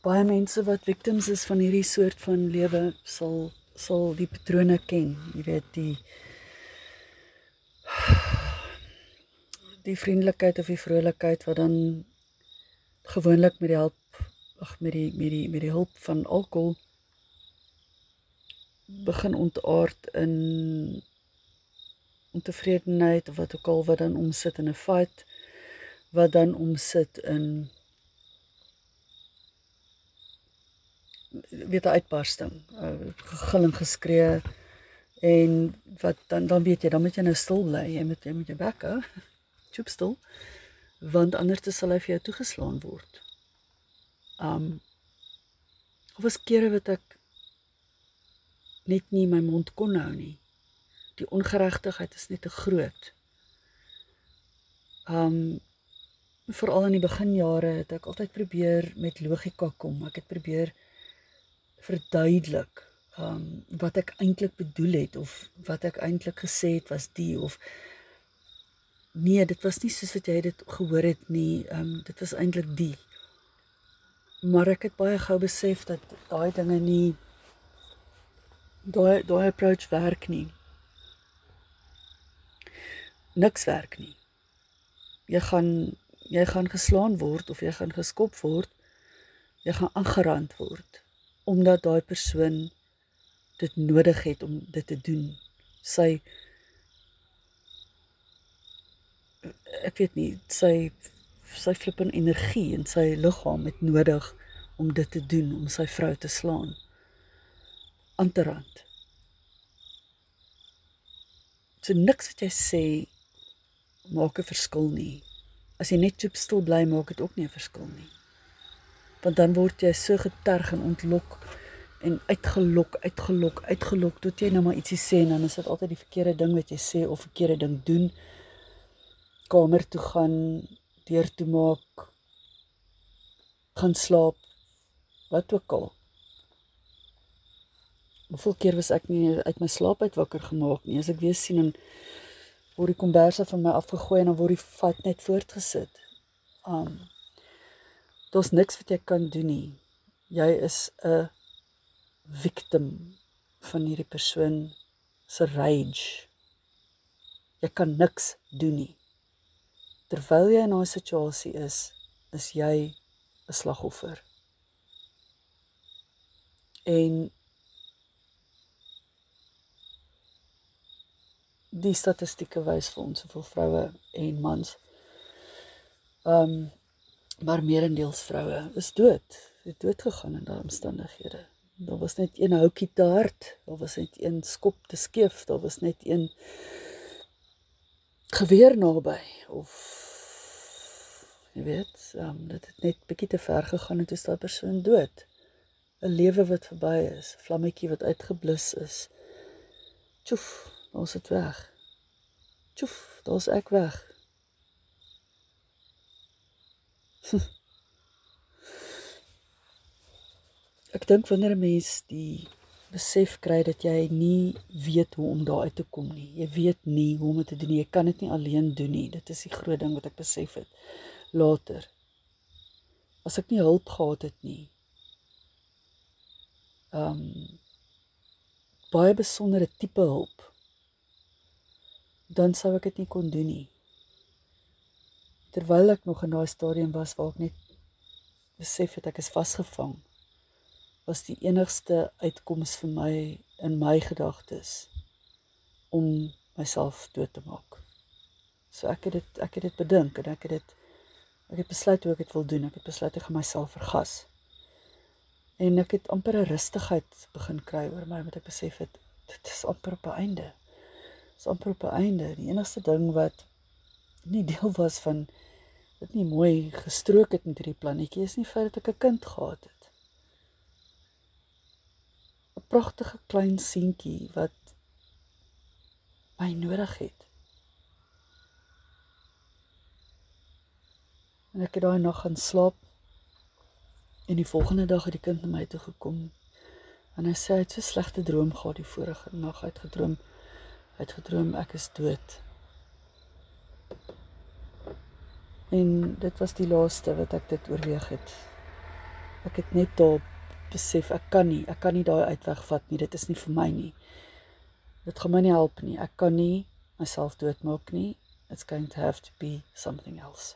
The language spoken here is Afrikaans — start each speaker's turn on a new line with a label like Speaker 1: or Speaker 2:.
Speaker 1: baie mense wat victims is van hierdie soort van lewe sal die patrone ken. Jy weet, die vriendelikheid of die vrolikheid wat dan gewoonlik met die hulp met die hulp van alkohol begin ontaard in ontevredenheid of wat ook al, wat dan omsit in 'n fight, wat dan omsit in weet 'n uitbarsting, gegil en geskree, en wat dan weet jy, dan moet jy nou stil bly, jy moet jou bek hou, choop stil, want anders sal hy vir jou toegeslaan word. Of was kere wat ek net nie my mond kon hou nie. Die ongeregtigheid is net te groot. Veral in die beginjare het ek altyd probeer met logika kom. Ek het probeer verduidelik wat ek eintlik bedoel het, of wat ek eintlik gesê het was of nee, dit was nie soos wat jy dit gehoor het nie, dit was eintlik die. Maar ek het baie gou besef dat daai dinge nie, daai approach werk nie. Niks werk nie. Jy gaan geslaan word, of jy gaan geskop word, jy gaan aangerand word, omdat daai persoon dit nodig het om dit te doen. Ek weet nie, sy flippin energie en sy liggaam het nodig om dit te doen, om sy vrou te slaan. Aan te rand. So niks wat jy sê maak 'n verskil nie. As jy net choop stil bly, maak dit ook nie 'n verskil nie. Want dan word jy so geterg en ontlok en uitgelok tot jy nou maar ietsie sê, en dan is dit altyd die verkeerde ding wat jy sê of verkeerde ding doen. Kamer toe gaan, deur toe maak, gaan slaap, wat ook al. Hoeveel keer was ek nie uit my slaap uit wakker gemaak nie, as ek weer sien en word die komberse van my afgegooi en dan word die vat net voortgesit. Daar's niks wat jy kan doen nie. Jy is 'n victim van hierdie persoon se rage. Jy kan niks doen nie. Terwyl jy in daai situasie is jy 'n slagoffer. En die statistieke wys vir ons hoeveel vroue en mans, maar meerendeels vroue is dood gegaan in daai omstandighede. Daar was net een houtjie te hard, daar was net een skop te skeef, daar was net een geweer naby, of jy weet, dit het net bietjie te ver gegaan en toe is daai persoon dood. 'n lewe wat verby is, 'n vlammetjie wat uitgeblus is. Tjoef, daar is dit weg. Tjoef, daar is ek weg. Ek dink wanneer 'n mens die besef kry dat jy nie weet hoe om daar uit te kom nie. Jy weet nie hoe om dit te doen nie. Jy kan dit nie alleen doen nie. Dit is die groot ding wat ek besef het later. As ek nie hulp gehad het nie, baie besondere tipe hulp, dan sou ek dit nie kon doen nie. Terwyl ek nog in daai stadium was waar ek net besef het ek is vasgevang, was die enigste uitkoms vir my in my gedagtes om myself dood te maak. So ek het dit bedink en ek het besluit hoe ek dit wil doen. Ek het besluit ek gaan myself vergas. En ek het amper 'n rustigheid begin kry oor my, omdat ek besef het, dit is amper op 'n einde. Dit is amper op 'n einde. Die enigste ding wat nie deel was van, wat nie mooi gestrook het met hierdie plannetjie, is nie feit dat ek 'n kind gehad het. 'n Pragtige klein seentjie wat my nodig het. En ek het daai nag gaan slaap, en die volgende dag het die kind na my toe gekom, en hy sê hy het so slegte droom gehad die vorige nag, hy het gedroom ek is dood. En dit was die laaste wat ek dit oorweeg het. Ek het net daar besef, ek kan nie daai uitweg vat nie, dit is nie vir my nie. Dit gaan my nie help nie, ek kan nie myself doodmaak nie, it's going to have to be something else.